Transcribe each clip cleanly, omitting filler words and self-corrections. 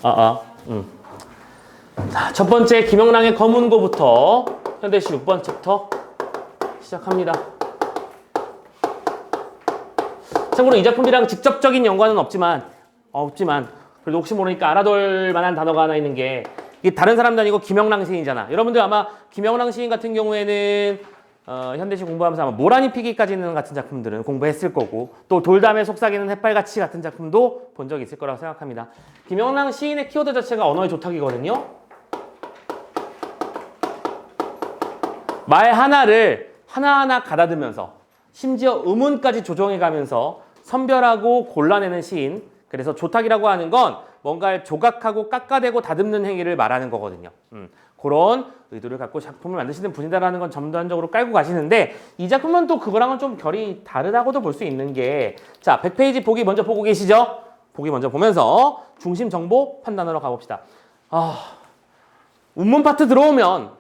자, 첫 번째 김영랑의 검은고부터 현대시 6번 챕터 시작합니다. 참고로 이 작품이랑 직접적인 연관은 없지만 그래도 혹시 모르니까 알아둘 만한 단어가 하나 있는 게 이게 다른 사람도 아니고 김영랑 시인이잖아. 여러분들 아마 김영랑 시인 같은 경우에는 현대시 공부하면서 아마 모란이 피기까지는 같은 작품들은 공부했을 거고 또 돌담에 속삭이는 햇발같이 같은 작품도 본 적이 있을 거라고 생각합니다. 김영랑 시인의 키워드 자체가 언어의 조탁이거든요. 말 하나를 하나하나 가다듬으면서 심지어 음운까지 조정해가면서 선별하고 골라내는 시인. 그래서 조탁이라고 하는 건 뭔가를 조각하고 깎아대고 다듬는 행위를 말하는 거거든요. 그런 의도를 갖고 작품을 만드시는 분이다라는 건 전반적으로 깔고 가시는데 이 작품은 또 그거랑은 좀 결이 다르다고도 볼 수 있는 게 자, 100페이지 보기 먼저 보고 계시죠? 보기 먼저 보면서 중심 정보 판단으로 가봅시다. 운문 파트 들어오면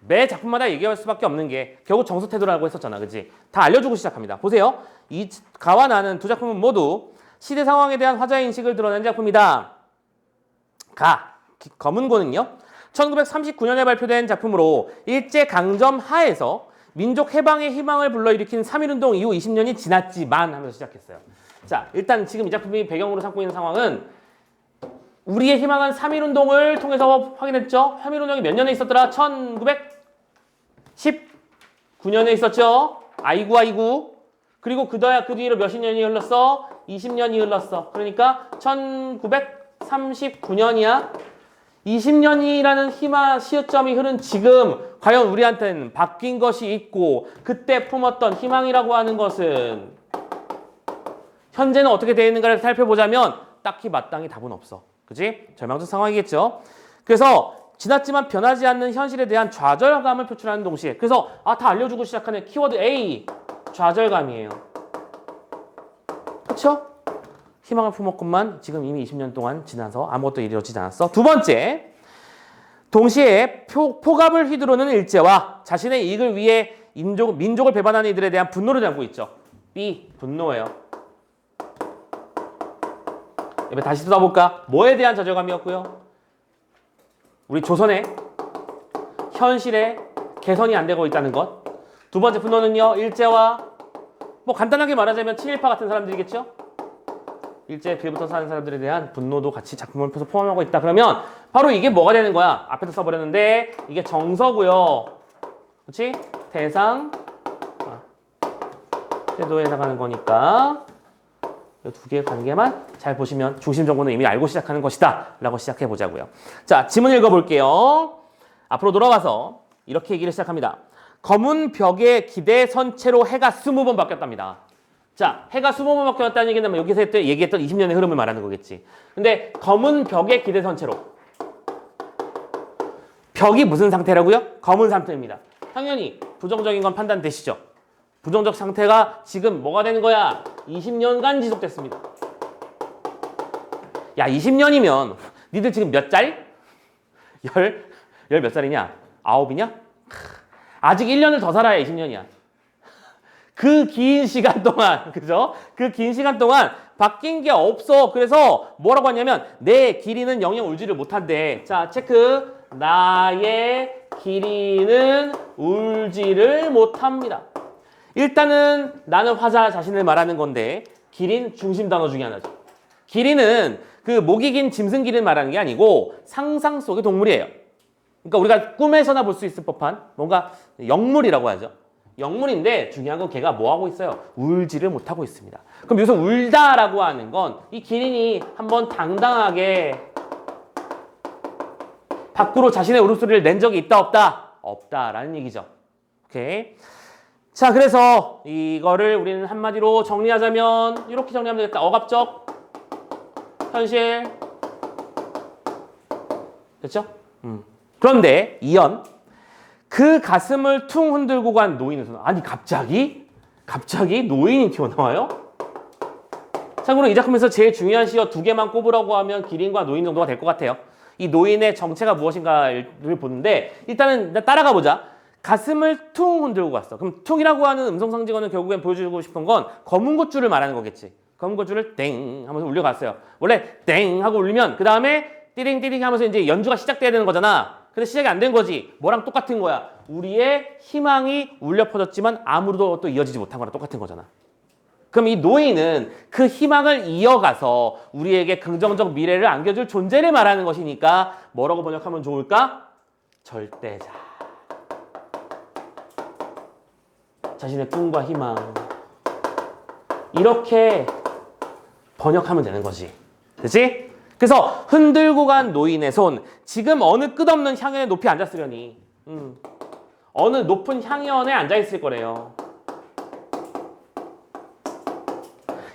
매 작품마다 얘기할 수밖에 없는 게 결국 정서 태도라고 했었잖아. 그치? 다 알려주고 시작합니다. 보세요. 이 가와 나는 두 작품은 모두 시대 상황에 대한 화자인식을 드러낸 작품이다. 검은고는요. 1939년에 발표된 작품으로 일제강점 하에서 민족 해방의 희망을 불러일으킨 3.1운동 이후 20년이 지났지만 하면서 시작했어요. 자, 일단 지금 이 작품이 배경으로 삼고 있는 상황은 우리의 희망은 3.1운동을 통해서 확인했죠. 3.1운동이 몇 년에 있었더라? 1919년에 있었죠. 아이고. 그리고 그 뒤로 몇십 년이 흘렀어? 20년이 흘렀어. 그러니까 1939년이야. 20년이라는 시점이 흐른 지금 과연 우리한테는 바뀐 것이 있고 그때 품었던 희망이라고 하는 것은 현재는 어떻게 되어 있는가를 살펴보자면 딱히 마땅히 답은 없어. 그치? 절망적 상황이겠죠. 그래서 지났지만 변하지 않는 현실에 대한 좌절감을 표출하는 동시에 그래서 다 알려주고 시작하는 키워드 A 좌절감이에요. 그렇죠? 희망을 품었건만 지금 이미 20년 동안 지나서 아무것도 이루어지지 않았어. 두 번째, 동시에 포갑을 휘두르는 일제와 자신의 이익을 위해 민족을 배반하는 이들에 대한 분노를 담고 있죠. B, 분노예요. 여기 다시 써볼까? 뭐에 대한 좌절감이었고요? 우리 조선의 현실에 개선이 안 되고 있다는 것. 두 번째 분노는요, 일제와 간단하게 말하자면 친일파 같은 사람들이겠죠? 일제 빌부터 사는 사람들에 대한 분노도 같이 작품을 포함하고 있다. 그러면 바로 이게 뭐가 되는 거야? 앞에서 써버렸는데 이게 정서고요. 그렇지? 대상 태도에 해당하는 거니까 이 두 개의 관계만 잘 보시면 중심 정보는 이미 알고 시작하는 것이다 라고 시작해 보자고요. 자, 지문 읽어볼게요. 앞으로 돌아가서 이렇게 얘기를 시작합니다. 검은 벽에 기대선 채로 해가 20번 바뀌었답니다. 자, 해가 20번 바뀌었다는 얘기는 여기서 얘기했던 20년의 흐름을 말하는 거겠지. 근데 검은 벽에 기대선 채로. 벽이 무슨 상태라고요? 검은 상태입니다. 당연히 부정적인 건 판단되시죠? 부정적 상태가 지금 뭐가 되는 거야? 20년간 지속됐습니다. 야, 20년이면 니들 지금 몇 살? 열 몇 살이냐? 9이냐? 아직 1년을 더 살아야 20년이야. 그 긴 시간 동안, 그죠? 그 긴 시간 동안 바뀐 게 없어. 그래서 뭐라고 하냐면 내 길이는 영영 울지를 못한대. 자, 체크. 나의 길이는 울지를 못합니다. 일단은 나는 화자 자신을 말하는 건데 길이는 중심 단어 중에 하나죠. 길이는 그 목이 긴 짐승 길이를 말하는 게 아니고 상상 속의 동물이에요. 그러니까 우리가 꿈에서나 볼 수 있을 법한 뭔가 영물이라고 하죠. 영물인데 중요한 건 걔가 뭐 하고 있어요? 울지를 못하고 있습니다. 그럼 여기서 울다라고 하는 건 이 기린이 한번 당당하게 밖으로 자신의 울음소리를 낸 적이 있다 없다? 없다라는 얘기죠. 오케이. 자, 그래서 이거를 우리는 한마디로 정리하자면 이렇게 정리하면 되겠다. 억압적 현실. 됐죠? 그런데 이연 그 가슴을 퉁 흔들고 간 노인은 아니 갑자기 노인이 튀어나와요? 참고로 이 작품에서 제일 중요한 시어 두 개만 꼽으라고 하면 기린과 노인 정도가 될 것 같아요. 이 노인의 정체가 무엇인가를 보는데 일단은 따라가 보자. 가슴을 퉁 흔들고 갔어. 그럼 퉁이라고 하는 음성상징어는 결국엔 보여주고 싶은 건 검은 굿줄을 말하는 거겠지. 검은 굿줄을 땡 하면서 울려갔어요. 원래 땡 하고 울리면 그 다음에 띠링띠링 하면서 이제 연주가 시작돼야 되는 거잖아. 근데 시작이 안 된 거지. 뭐랑 똑같은 거야. 우리의 희망이 울려 퍼졌지만 아무도 또 이어지지 못한 거랑 똑같은 거잖아. 그럼 이 노인은 그 희망을 이어가서 우리에게 긍정적 미래를 안겨줄 존재를 말하는 것이니까 뭐라고 번역하면 좋을까? 절대자. 자신의 꿈과 희망. 이렇게 번역하면 되는 거지. 그치? 그래서 흔들고 간 노인의 손. 지금 어느 끝없는 향연의 높이 앉았으려니. 어느 높은 향연에 앉아있을 거래요.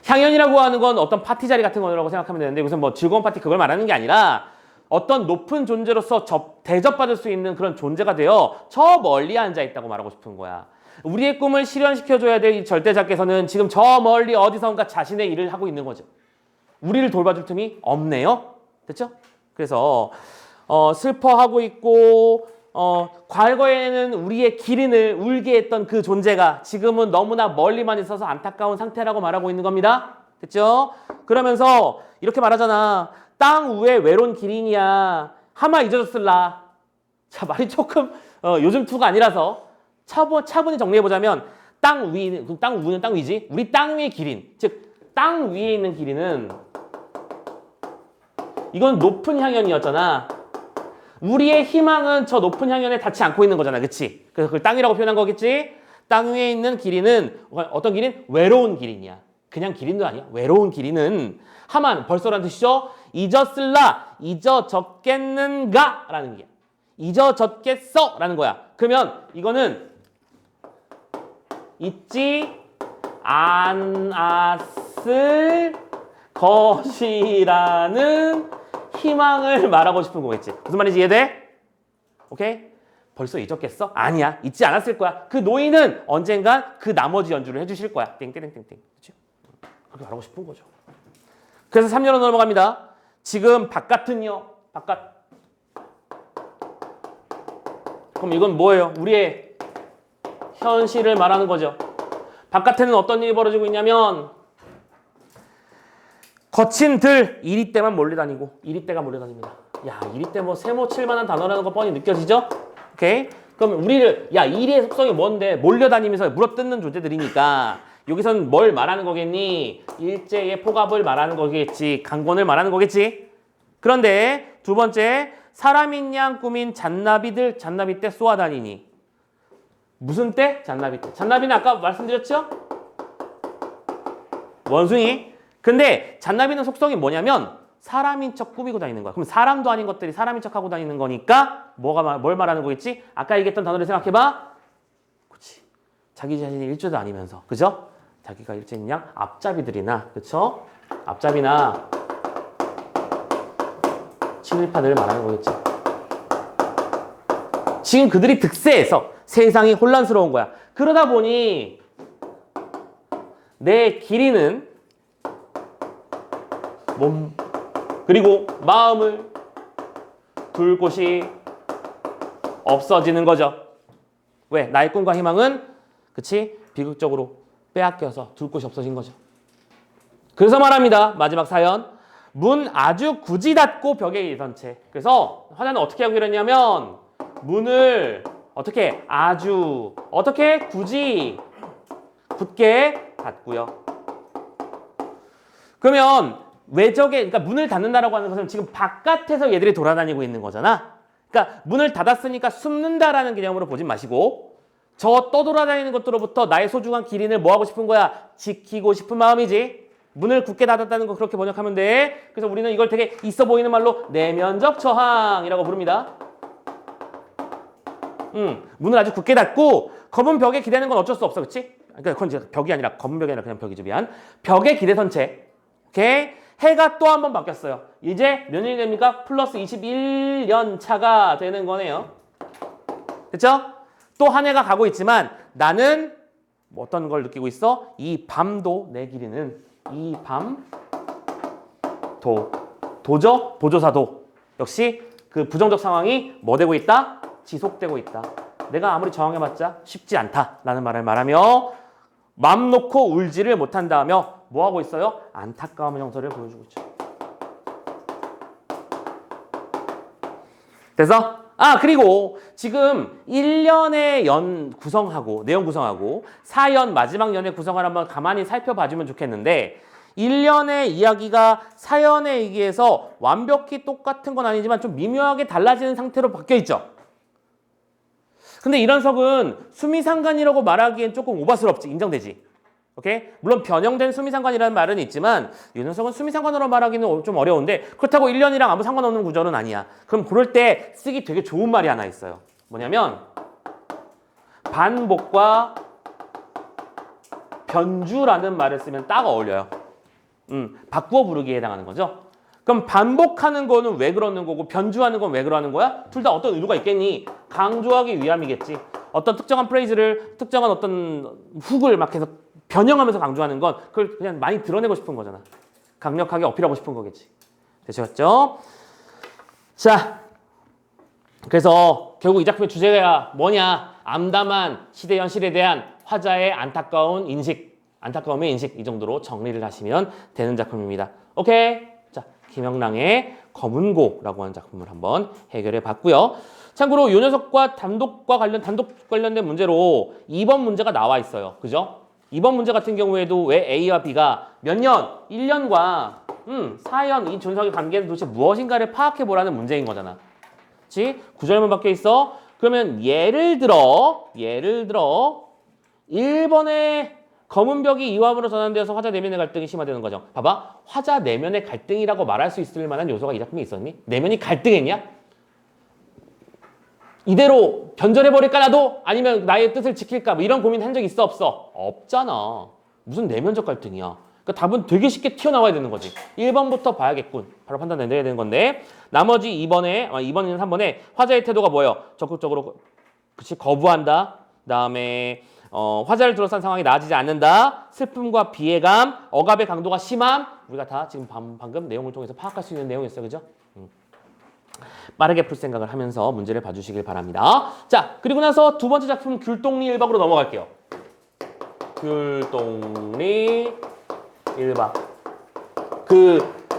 향연이라고 하는 건 어떤 파티 자리 같은 거라고 생각하면 되는데 무슨 뭐 즐거운 파티 그걸 말하는 게 아니라 어떤 높은 존재로서 대접받을 수 있는 그런 존재가 되어 저 멀리 앉아있다고 말하고 싶은 거야. 우리의 꿈을 실현시켜줘야 될 이 절대자께서는 지금 저 멀리 어디선가 자신의 일을 하고 있는 거죠. 우리를 돌봐줄 틈이 없네요. 됐죠? 그래서 슬퍼하고 있고 과거에는 우리의 기린을 울게 했던 그 존재가 지금은 너무나 멀리만 있어서 안타까운 상태라고 말하고 있는 겁니다. 됐죠? 그러면서 이렇게 말하잖아. 땅 위에 외로운 기린이야. 하마 잊어줬을라. 자, 말이 조금 요즘 투가 아니라서 차분히 정리해보자면 땅 위는 땅 위지. 우리 땅 위의 기린. 즉 땅 위에 있는 기린은 이건 높은 향연이었잖아. 우리의 희망은 저 높은 향연에 닿지 않고 있는 거잖아. 그치? 그래서 그걸 땅이라고 표현한 거겠지? 땅 위에 있는 기린은 어떤 기린? 외로운 기린이야. 그냥 기린도 아니야. 외로운 기린은 하만 벌써란 뜻이죠? 잊었을라. 잊어졌겠는가? 라는 게 잊어졌겠어? 라는 거야. 그러면 이거는 잊지 않았을 것이라는 희망을 말하고 싶은 거겠지. 무슨 말인지 이해돼? 오케이? 벌써 잊었겠어? 아니야. 잊지 않았을 거야. 그 노인은 언젠간 그 나머지 연주를 해주실 거야. 땡땡땡땡. 그렇지? 그렇게 말하고 싶은 거죠. 그래서 3년으로 넘어갑니다. 지금 바깥은요. 바깥. 그럼 이건 뭐예요? 우리의 현실을 말하는 거죠. 바깥에는 어떤 일이 벌어지고 있냐면 거친 들, 이리떼만 몰려다니고 이리떼가 몰려다닙니다. 야, 이리떼 뭐 세모 칠만한 단어라는 거 뻔히 느껴지죠? 오케이? 그럼 우리를 이리의 속성이 뭔데 몰려다니면서 물어뜯는 존재들이니까 여기선 뭘 말하는 거겠니? 일제의 포갑을 말하는 거겠지. 강권을 말하는 거겠지. 그런데 두 번째, 사람인 양 꾸민 잔나비들 잔나비 떼 쏘아다니니. 무슨 떼? 잔나비 떼. 잔나비는 아까 말씀드렸죠? 원숭이. 근데 잔나비는 속성이 뭐냐면 사람인 척 꾸미고 다니는 거야. 그럼 사람도 아닌 것들이 사람인 척 하고 다니는 거니까 뭘 말하는 거겠지? 아까 얘기했던 단어를 생각해봐. 그렇지. 자기 자신이 일조도 아니면서. 그죠? 자기가 일제인 양 앞잡이들이나 그쵸? 앞잡이나 친일파들을 말하는 거겠지. 지금 그들이 득세해서 세상이 혼란스러운 거야. 그러다 보니 내 길이는 몸 그리고 마음을 둘 곳이 없어지는 거죠. 왜? 나의 꿈과 희망은 그치? 비극적으로 빼앗겨서 둘 곳이 없어진 거죠. 그래서 말합니다. 마지막 사연. 문 아주 굳이 닫고 벽에 일선 채. 그래서 화자는 어떻게 하기로 했냐면 문을 어떻게 굳이 굳게 닫고요. 그러면 그러니까 문을 닫는다라고 하는 것은 지금 바깥에서 얘들이 돌아다니고 있는 거잖아. 그러니까 문을 닫았으니까 숨는다라는 개념으로 보지 마시고 저 떠돌아다니는 것들로부터 나의 소중한 기린을 뭐 하고 싶은 거야? 지키고 싶은 마음이지. 문을 굳게 닫았다는 거 그렇게 번역하면 돼. 그래서 우리는 이걸 되게 있어 보이는 말로 내면적 저항이라고 부릅니다. 문을 아주 굳게 닫고 검은 벽에 기대는 건 어쩔 수 없어. 그치? 그러니까 그건 이제 벽이 아니라 검은 벽이 아니라 그냥 벽이죠. 미안. 벽에 기대선 채. 오케이? 해가 또 한 번 바뀌었어요. 이제 몇 년이 됩니까? 플러스 21년 차가 되는 거네요. 됐죠? 또 한 해가 가고 있지만 나는 어떤 걸 느끼고 있어? 이 밤도 내 길이는 이 밤 도죠? 보조사도 역시 그 부정적 상황이 뭐 되고 있다? 지속되고 있다. 내가 아무리 저항해봤자 쉽지 않다라는 말을 말하며 맘 놓고 울지를 못한다며 뭐 하고 있어요? 안타까운 형태를 보여주고 있죠. 됐어? 아, 그리고 지금 1년의 연 구성하고 내용 구성하고 4연 마지막 연의 구성을 한번 가만히 살펴봐주면 좋겠는데 1년의 이야기가 4연에 의해서 완벽히 똑같은 건 아니지만 좀 미묘하게 달라지는 상태로 바뀌어 있죠. 근데 이런 석은 수미상관이라고 말하기엔 조금 오바스럽지. 인정되지? 오케이? 물론 변형된 수미상관이라는 말은 있지만 이 녀석은 수미상관으로 말하기는 좀 어려운데 그렇다고 1년이랑 아무 상관없는 구조는 아니야. 그럼 그럴 때 쓰기 되게 좋은 말이 하나 있어요. 뭐냐면 반복과 변주라는 말을 쓰면 딱 어울려요. 바꾸어 부르기에 해당하는 거죠. 그럼 반복하는 거는 왜 그러는 거고 변주하는 건 왜 그러는 거야? 둘 다 어떤 의도가 있겠니? 강조하기 위함이겠지. 어떤 특정한 프레이즈를 특정한 어떤 훅을 막 계속 변형하면서 강조하는 건 그걸 그냥 많이 드러내고 싶은 거잖아. 강력하게 어필하고 싶은 거겠지. 되셨죠? 자, 그래서 결국 이 작품의 주제가 뭐냐? 암담한 시대 현실에 대한 화자의 안타까운 인식, 안타까움의 인식 이 정도로 정리를 하시면 되는 작품입니다. 오케이? 자, 김영랑의 검은고라고 하는 작품을 한번 해결해 봤고요. 참고로 이 녀석과 단독 관련된 문제로 2번 문제가 나와 있어요. 그죠? 2번 문제 같은 경우에도 왜 A와 B가 몇 년, 1년과 4연 이 존석의 관계는 도대체 무엇인가를 파악해 보라는 문제인 거잖아. 그렇지? 구절만 밖에 있어. 그러면 예를 들어 1번에 검은 벽이 이화함으로 전환되어서 화자 내면의 갈등이 심화되는 과정. 봐봐. 화자 내면의 갈등이라고 말할 수 있을 만한 요소가 이 작품에 있었니? 내면이 갈등했냐? 이대로 변절해버릴까 나도? 아니면 나의 뜻을 지킬까? 뭐 이런 고민 한 적 있어 없어? 없잖아. 무슨 내면적 갈등이야. 그러니까 답은 되게 쉽게 튀어나와야 되는 거지. 1번부터 봐야겠군. 바로 판단 내려야 되는 건데 나머지 2번이나 3번에 화자의 태도가 뭐예요? 적극적으로 그치 거부한다. 그다음에 화자를 둘러싼 상황이 나아지지 않는다. 슬픔과 비애감, 억압의 강도가 심함. 우리가 다 지금 방금 내용을 통해서 파악할 수 있는 내용이었어요. 그죠? 빠르게 풀 생각을 하면서 문제를 봐주시길 바랍니다. 자, 그리고 나서 두 번째 작품 귤동리 1박으로 넘어갈게요. 귤동리 1박.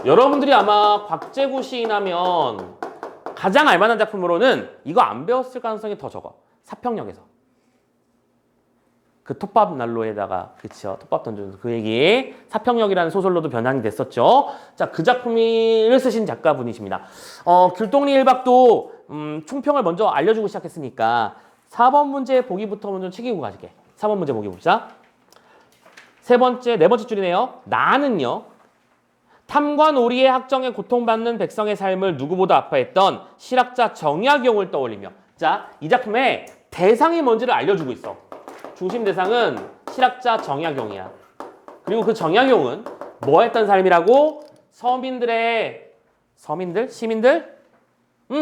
여러분들이 아마 곽재구 시인 하면 가장 알만한 작품으로는 이거 안 배웠을 가능성이 더 적어. 사평역에서. 그 톱밥 난로에다가 그쵸 톱밥 던져서 그 얘기 사평역이라는 소설로도 변환이 됐었죠. 자, 그 작품을 쓰신 작가분이십니다. 귤동리 1박도 총평을 먼저 알려주고 시작했으니까 4번 문제 보기부터 먼저 챙기고 가실게. 4번 문제 보기 봅시다. 네 번째 줄이네요. 나는요. 탐관 오리의 학정에 고통받는 백성의 삶을 누구보다 아파했던 실학자 정약용을 떠올리며 자, 이 작품의 대상이 뭔지를 알려주고 있어. 중심 대상은 실학자 정약용이야. 그리고 그 정약용은 뭐 했던 사람이라고? 시민들?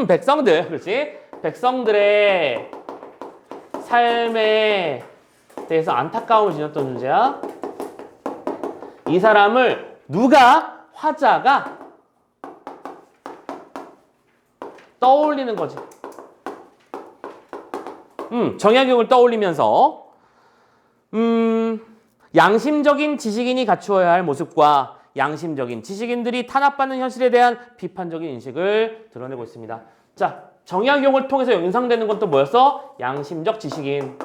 백성들. 그렇지? 백성들의 삶에 대해서 안타까움을 지녔던 존재야. 이 사람을 화자가 떠올리는 거지. 정약용을 떠올리면서 양심적인 지식인이 갖추어야 할 모습과 양심적인 지식인들이 탄압받는 현실에 대한 비판적인 인식을 드러내고 있습니다. 자, 정약용을 통해서 연상되는 건 또 뭐였어? 양심적 지식인.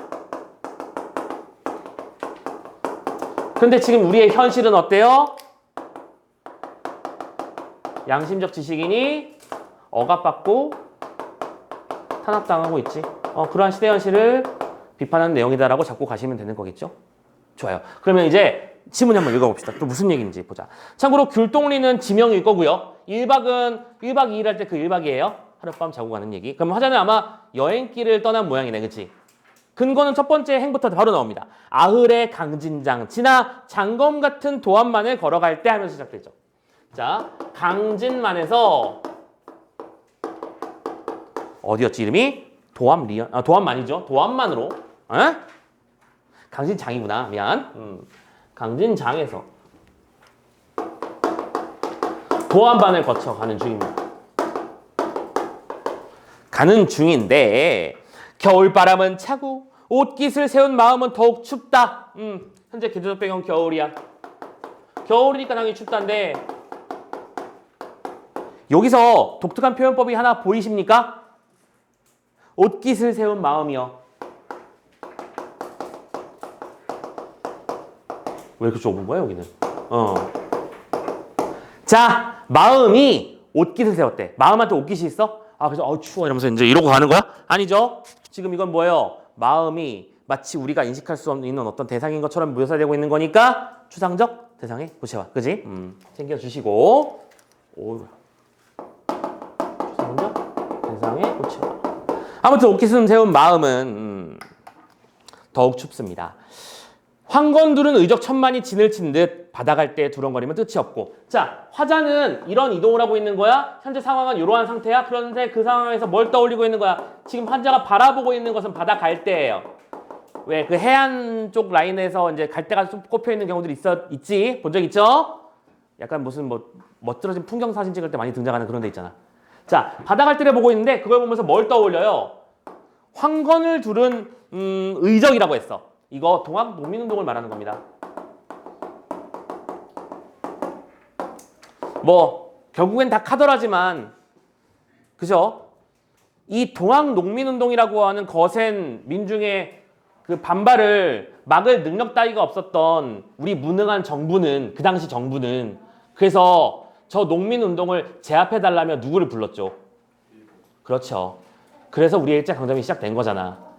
근데 지금 우리의 현실은 어때요? 양심적 지식인이 억압받고 탄압당하고 있지. 그러한 시대 현실을 비판하는 내용이다라고 잡고 가시면 되는 거겠죠? 좋아요. 그러면 이제 지문 한번 읽어봅시다. 또 무슨 얘기인지 보자. 참고로 귤동리는 지명일 거고요. 1박 2일 할 때 그 1박이에요. 하룻밤 자고 가는 얘기. 그럼 화자는 아마 여행길을 떠난 모양이네. 그치? 근거는 첫 번째 행부터 바로 나옵니다. 아흐레 강진장, 지나 장검 같은 도안만을 걸어갈 때 하면서 시작되죠. 자, 강진만에서 어디였지 이름이? 도안만이죠. 도안만으로. 강진장이구나. 미안. 강진장에서 도안반을 거쳐 가는 중입니다. 가는 중인데 겨울바람은 차고 옷깃을 세운 마음은 더욱 춥다. 현재 계절적 배경 겨울이야. 겨울이니까 당연히 춥다인데 여기서 독특한 표현법이 하나 보이십니까? 옷깃을 세운 마음이여. 왜 이렇게 좁은 거야 여기는? 자, 마음이 옷깃을 세웠대. 마음한테 옷깃이 있어? 아, 그래서 추워 이러면서 이제 이러고 가는 거야? 아니죠. 지금 이건 뭐예요? 마음이 마치 우리가 인식할 수 있는 어떤 대상인 것처럼 묘사되고 있는 거니까 추상적 대상의 구체화. 그지? 챙겨주시고. 오. 추상적 대상의 구체화. 아무튼 옷깃을 세운 마음은 더욱 춥습니다. 황건둘은 의적천만이 진을 친 듯 바다갈 때 두렁거리면 끝이 없고. 자, 화자는 이런 이동을 하고 있는 거야. 현재 상황은 이러한 상태야. 그런데 그 상황에서 뭘 떠올리고 있는 거야? 지금 화자가 바라보고 있는 것은 바다 갈 때예요. 왜? 그 해안 쪽 라인에서 이제 갈대가 좀 꼽혀 있는 경우들이 있지? 본 적 있죠? 약간 무슨 뭐 멋들어진 풍경 사진 찍을 때 많이 등장하는 그런 데 있잖아. 자, 바다 갈대를 보고 있는데 그걸 보면서 뭘 떠올려요? 황건을 두른 의적이라고 했어. 이거 동학 농민운동을 말하는 겁니다. 뭐 결국엔 다 카더라지만 그죠? 이 동학 농민운동이라고 하는 거센 민중의 그 반발을 막을 능력 따위가 없었던 우리 무능한 정부는, 그 당시 정부는 그래서 저 농민운동을 제압해달라며 누구를 불렀죠? 그렇죠. 그래서 우리의 일제강점기 시작된 거잖아.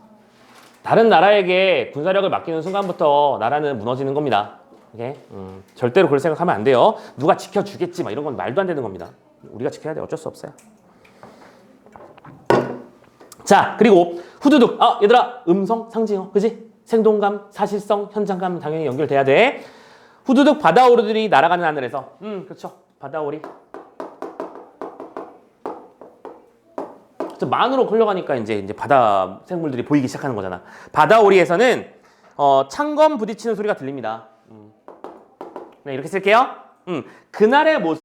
다른 나라에게 군사력을 맡기는 순간부터 나라는 무너지는 겁니다. 오케이? 절대로 그럴 생각하면 안 돼요. 누가 지켜주겠지 막 이런 건 말도 안 되는 겁니다. 우리가 지켜야 돼. 어쩔 수 없어요. 자, 그리고 후두둑. 얘들아, 음성, 상징어, 그지? 생동감, 사실성, 현장감 당연히 연결돼야 돼. 후두둑 바다오리들이 날아가는 하늘에서. 그렇죠. 바다오리. 만으로 흘러가니까 이제 바다 생물들이 보이기 시작하는 거잖아. 바다오리에서는 창검 부딪히는 소리가 들립니다. 네, 이렇게 쓸게요. 그날의 모습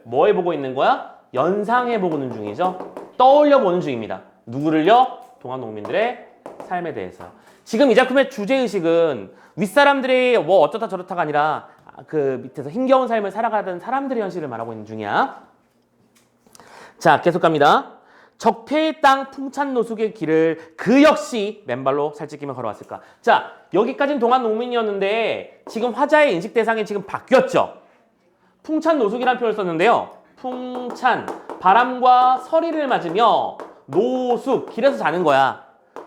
뭐 해보고 있는 거야? 연상해보고 있는 중이죠. 떠올려보는 중입니다. 누구를요? 동학농민들의 삶에 대해서. 지금 이 작품의 주제의식은 윗사람들이 뭐 어쩌다 저렇다가 아니라 그 밑에서 힘겨운 삶을 살아가던 사람들의 현실을 말하고 있는 중이야. 자, 계속 갑니다. 적폐의 땅 풍찬노숙의 길을 그 역시 맨발로 살찌끼며 걸어왔을까. 자, 여기까지는 동학농민이었는데 지금 화자의 인식 대상이 지금 바뀌었죠. 풍찬노숙이라는 표현을 썼는데요. 풍찬, 바람과 서리를 맞으며 노숙, 길에서 자는 거야.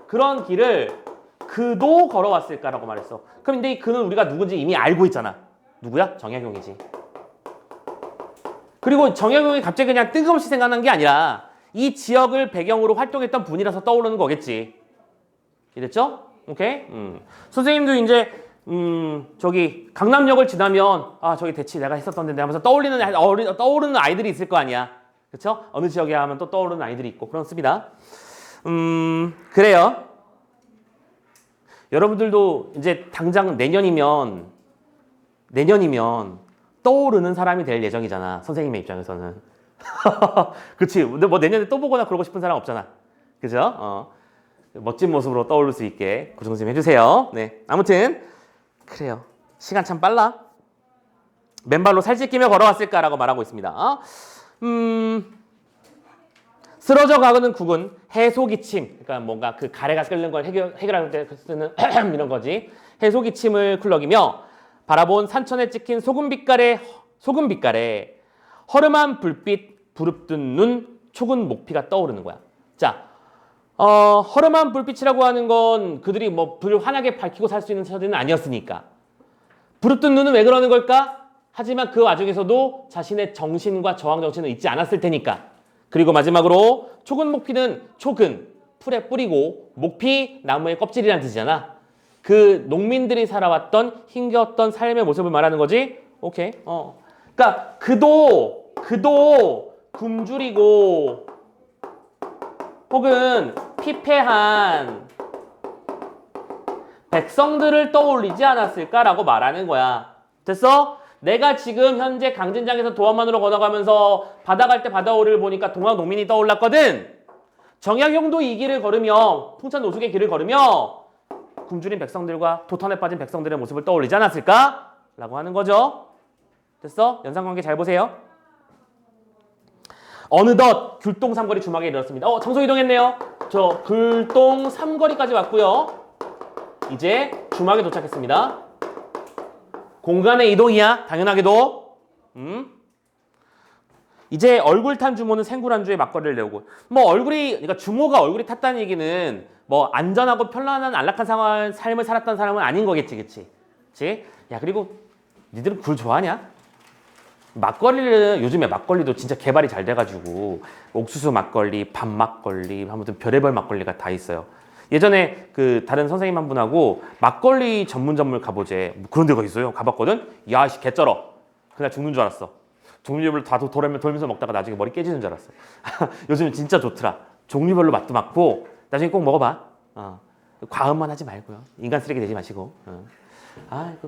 그런 길을 그도 걸어왔을까라고 말했어. 그럼 근데 이 그는 우리가 누군지 이미 알고 있잖아. 누구야? 정약용이지. 그리고 정약용이 갑자기 그냥 뜬금없이 생각난 게 아니라 이 지역을 배경으로 활동했던 분이라서 떠오르는 거겠지. 이랬죠? 오케이? 선생님도 이제 저기 강남역을 지나면 저기 대치 내가 했었던 데인데 하면서 떠오르는 아이들이 있을 거 아니야. 그렇죠? 어느 지역에 하면 또 떠오르는 아이들이 있고 그렇습니다. 그래요. 여러분들도 이제 당장 내년이면 떠오르는 사람이 될 예정이잖아. 선생님의 입장에서는. 그치. 근데 뭐 내년에 또 보거나 그러고 싶은 사람 없잖아. 그죠? 멋진 모습으로 떠오를 수 있게 고정 좀 해주세요. 네. 아무튼 그래요. 시간 참 빨라. 맨발로 살찌끼며 걸어왔을까라고 말하고 있습니다. 쓰러져 가는 국은 해소기침. 그러니까 뭔가 그 가래가 끓는 걸 해결할 때 쓰는 이런 거지. 해소기침을 쿨럭이며 바라본 산천에 찍힌 소금빛깔의 허름한 불빛, 부릅뜬 눈, 촉은 목피가 떠오르는 거야. 자, 허름한 불빛이라고 하는 건 그들이 뭐 불을 환하게 밝히고 살 수 있는 처지는 아니었으니까. 부릅뜬 눈은 왜 그러는 걸까? 하지만 그 와중에서도 자신의 정신과 저항 정신은 잊지 않았을 테니까. 그리고 마지막으로 촉은 목피는 촉은 풀에 뿌리고 목피 나무의 껍질이라는 뜻이잖아. 그 농민들이 살아왔던 힘겨웠던 삶의 모습을 말하는 거지. 오케이. 그러니까 그도 굶주리고 혹은 피폐한 백성들을 떠올리지 않았을까라고 말하는 거야. 됐어? 내가 지금 현재 강진장에서 도안만으로 걸어가면서 바다 갈 때 바다오리를 보니까 동학농민이 떠올랐거든. 정약용도 이 길을 걸으며 풍찬노숙의 길을 걸으며 굶주린 백성들과 도탄에 빠진 백성들의 모습을 떠올리지 않았을까? 라고 하는 거죠. 됐어? 연상관계 잘 보세요. 어느덧 귤동 삼거리 주막에 이르렀습니다. 청소 이동했네요. 저 불동 삼거리까지 왔고요. 이제 주막에 도착했습니다. 공간의 이동이야. 당연하게도. 이제 얼굴 탄 주모는 생굴안주에 막걸리를 내오고. 뭐 얼굴이, 그러니까 주모가 얼굴이 탔다는 얘기는 뭐 안전하고 편안한 안락한 삶을 살았던 사람은 아닌 거겠지, 그치? 야, 그리고 니들은 굴 좋아하냐? 막걸리를, 요즘에 막걸리도 진짜 개발이 잘 돼가지고 옥수수 막걸리, 밤 막걸리, 아무튼 별의별 막걸리가 다 있어요. 예전에 그 다른 선생님 한 분하고 막걸리 전문점을 가보재. 뭐 그런 데가 있어요. 가봤거든? 야, 씨, 개쩔어. 그날 죽는 줄 알았어. 종류별로 다 돌면서 먹다가 나중에 머리 깨지는 줄 알았어. 요즘은 진짜 좋더라. 종류별로 맛도 많고 나중에 꼭 먹어봐. 과음만 하지 말고요. 인간 쓰레기 되지 마시고.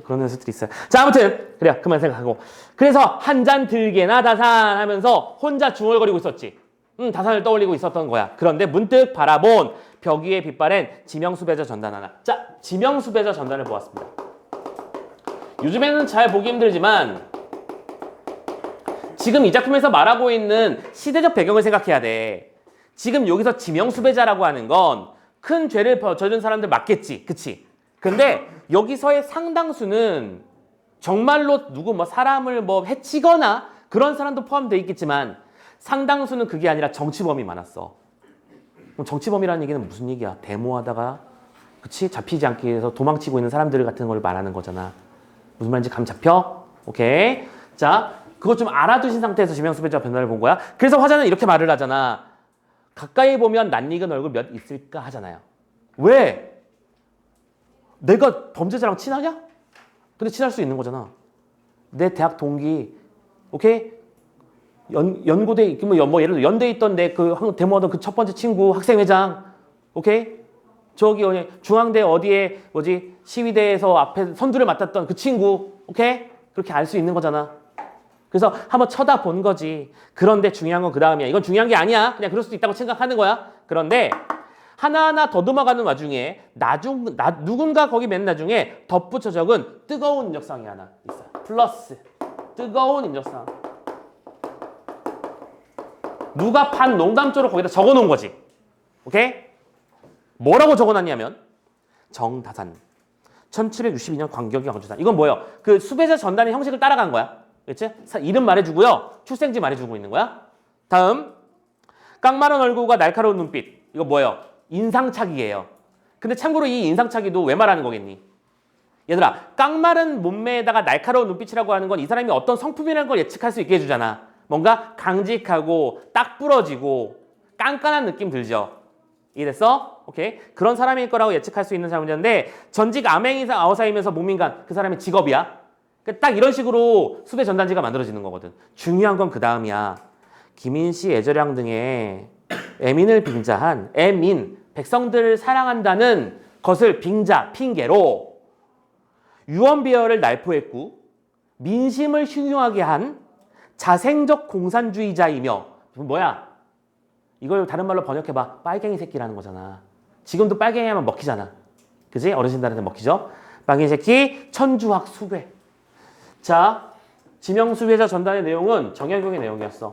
그런 녀석들이 있어요. 자, 아무튼 그래요. 그만 생각하고. 그래서 한 잔 들게나 다산 하면서 혼자 중얼거리고 있었지. 다산을 떠올리고 있었던 거야. 그런데 문득 바라본 벽 위에 빛바랜 지명수배자 전단 하나. 자, 지명수배자 전단을 보았습니다. 요즘에는 잘 보기 힘들지만 지금 이 작품에서 말하고 있는 시대적 배경을 생각해야 돼. 지금 여기서 지명수배자라고 하는 건 큰 죄를 저지른 사람들 맞겠지. 그치? 근데 여기서의 상당수는 정말로 누구 뭐 사람을 뭐 해치거나 그런 사람도 포함되어 있겠지만 상당수는 그게 아니라 정치범이 많았어. 그럼 정치범이라는 얘기는 무슨 얘기야? 데모하다가 그치? 잡히지 않기 위해서 도망치고 있는 사람들 같은 걸 말하는 거잖아. 무슨 말인지 감 잡혀? 오케이. 자, 그거 좀 알아두신 상태에서 지명수배자 변화를 본 거야. 그래서 화자는 이렇게 말을 하잖아. 가까이 보면 낯익은 얼굴 몇 있을까 하잖아요. 왜? 내가 범죄자랑 친하냐? 근데 친할 수 있는 거잖아. 내 대학 동기, 오케이? 연고대, 뭐 예를 들어 연대에 있던 내 그 데모하던 그 첫 번째 친구, 학생회장, 오케이? 저기 중앙대 어디에 시위대에서 앞에 선두를 맡았던 그 친구, 오케이? 그렇게 알 수 있는 거잖아. 그래서 한번 쳐다본 거지. 그런데 중요한 건 그 다음이야. 이건 중요한 게 아니야. 그냥 그럴 수도 있다고 생각하는 거야. 그런데 하나하나 더듬어가는 와중에 누군가 거기 맨 나중에 덧붙여 적은 뜨거운 인적사항이 하나 있어요. 플러스 뜨거운 인적사항. 누가 반농담조로 거기다 적어놓은 거지. 오케이? 뭐라고 적어놨냐면 정다산 1762년 광격이 광주산. 이건 뭐예요? 그 수배자 전단의 형식을 따라간 거야. 그치? 이름 말해주고요. 출생지 말해주고 있는 거야. 다음 깡마른 얼굴과 날카로운 눈빛. 이거 뭐예요? 인상착의예요. 근데 참고로 이 인상착의도 왜 말하는 거겠니? 얘들아, 깡마른 몸매에다가 날카로운 눈빛이라고 하는 건 이 사람이 어떤 성품이라는 걸 예측할 수 있게 해주잖아. 뭔가 강직하고 딱 부러지고 깐깐한 느낌 들죠? 이해됐어? 오케이. 그런 사람일 거라고 예측할 수 있는 사람인데 전직 암행이사 아우사이면서 목민간 그 사람의 직업이야. 딱 이런 식으로 수배 전단지가 만들어지는 거거든. 중요한 건 그 다음이야. 김인시, 애절양 등의 애민을 빙자한 애민, 백성들을 사랑한다는 것을 빙자, 핑계로 유언비어를 날포했고 민심을 흉흉하게 한 자생적 공산주의자이며 뭐야? 이걸 다른 말로 번역해봐. 빨갱이 새끼라는 거잖아. 지금도 빨갱이 하면 먹히잖아. 그지? 어르신들한테 먹히죠? 빨갱이 새끼, 천주학 수괴. 자, 지명수배자 전단의 내용은 정약용의 내용이었어.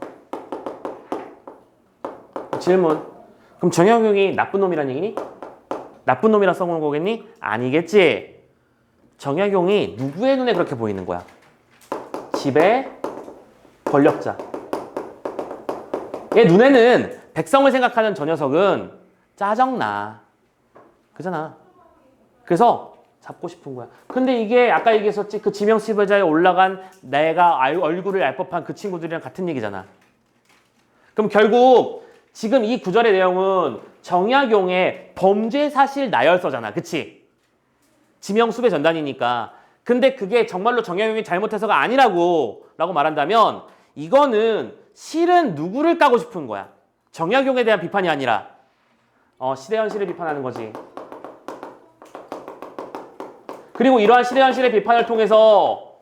질문. 그럼 정약용이 나쁜 놈이란 얘기니? 나쁜 놈이라 써놓은 거겠니? 아니겠지. 정약용이 누구의 눈에 그렇게 보이는 거야? 집의 권력자. 얘 눈에는 백성을 생각하는 저 녀석은 짜증나. 그잖아. 그래서 잡고 싶은 거야. 근데 이게 아까 얘기했었지. 그 지명수배자에 올라간 내가 얼굴을 알 법한 그 친구들이랑 같은 얘기잖아. 그럼 결국 지금 이 구절의 내용은 정약용의 범죄 사실 나열서잖아. 그치? 지명수배 전단이니까. 근데 그게 정말로 정약용이 잘못해서가 아니라고 라고 말한다면 이거는 실은 누구를 까고 싶은 거야? 정약용에 대한 비판이 아니라 시대 현실을 비판하는 거지. 그리고 이러한 시대 현실의 비판을 통해서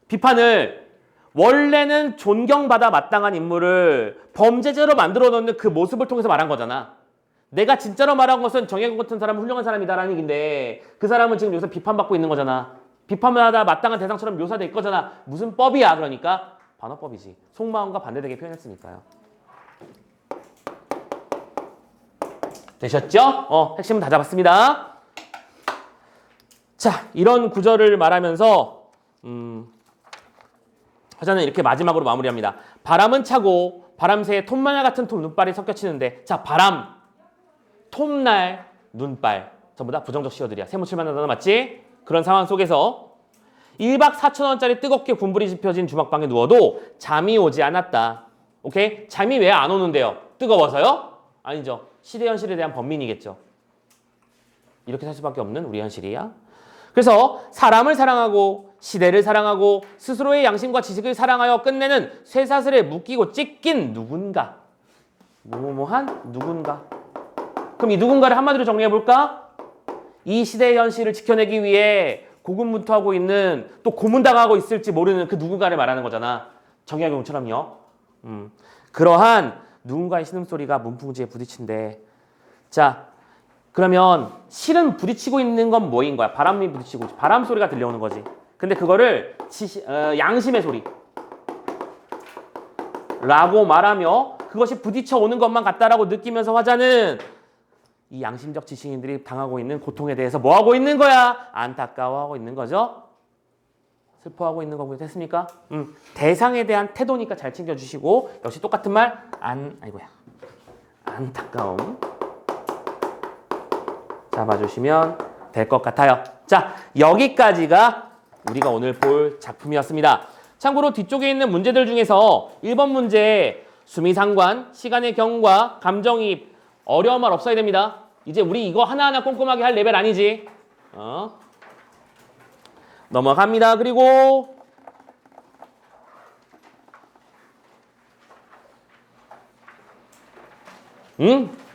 비판을 원래는 존경받아 마땅한 인물을 범죄자로 만들어 놓는 그 모습을 통해서 말한 거잖아. 내가 진짜로 말한 것은 정약용 같은 사람은 훌륭한 사람이다라는 얘기인데 그 사람은 지금 여기서 비판받고 있는 거잖아. 비판받아 마땅한 대상처럼 묘사될 거잖아. 무슨 법이야? 그러니까 반어법이지. 속마음과 반대되게 표현했으니까요. 되셨죠? 핵심은 다 잡았습니다. 자, 이런 구절을 말하면서 화자는 이렇게 마지막으로 마무리합니다. 바람은 차고 바람새에 톱날 같은 눈발이 섞여치는데, 자, 바람, 톱날, 눈발 전부 다 부정적 시어들이야. 세모칠 만한 단어 맞지? 그런 상황 속에서 1박 4천원짜리 뜨겁게 군불이 지펴진 주막방에 누워도 잠이 오지 않았다. 오케이? 잠이 왜 안 오는데요? 뜨거워서요? 아니죠. 시대 현실에 대한 번민이겠죠. 이렇게 살 수밖에 없는 우리 현실이야. 그래서 사람을 사랑하고 시대를 사랑하고 스스로의 양심과 지식을 사랑하여 끝내는 쇠사슬에 묶이고 찢긴 누군가. 무모한 누군가. 그럼 이 누군가를 한마디로 정리해볼까? 이 시대의 현실을 지켜내기 위해 고군분투하고 있는, 또 고문당하고 있을지 모르는 그 누군가를 말하는 거잖아. 정약용처럼요. 그러한 누군가의 신음소리가 문풍지에 부딪힌대. 자, 그러면 실은 부딪히고 있는 건 뭐인 거야? 바람이 부딪히고 바람 소리가 들려오는 거지. 근데 그거를 양심의 소리 라고 말하며 그것이 부딪혀 오는 것만 같다라고 느끼면서 화자는 이 양심적 지식인들이 당하고 있는 고통에 대해서 뭐 하고 있는 거야? 안타까워하고 있는 거죠. 슬퍼하고 있는 거고 됐습니까? 대상에 대한 태도니까 잘 챙겨주시고, 역시 똑같은 말 안타까움 잡아주시면 될 것 같아요. 자, 여기까지가 우리가 오늘 볼 작품이었습니다. 참고로 뒤쪽에 있는 문제들 중에서 1번 문제 수미상관, 시간의 경과, 감정이입, 어려운 말 없어야 됩니다. 이제 우리 이거 하나하나 꼼꼼하게 할 레벨 아니지. 넘어갑니다. 그리고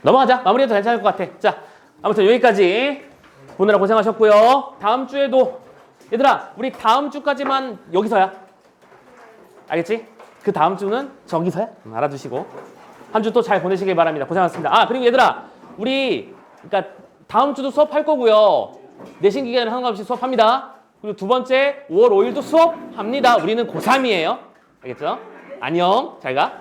넘어가자. 마무리해도 괜찮을 것 같아. 자, 아무튼 여기까지 보느라 고생하셨고요. 다음 주에도 얘들아, 우리 다음 주까지만 여기서야. 알겠지? 그 다음 주는 저기서야. 알아두시고 한 주 또 잘 보내시길 바랍니다. 고생하셨습니다. 그리고 얘들아, 우리 그러니까 다음 주도 수업할 거고요. 내신 기간에 상관없이 수업합니다. 그리고 두 번째 5월 5일도 수업합니다. 우리는 고3이에요. 알겠죠? 안녕. 잘 가.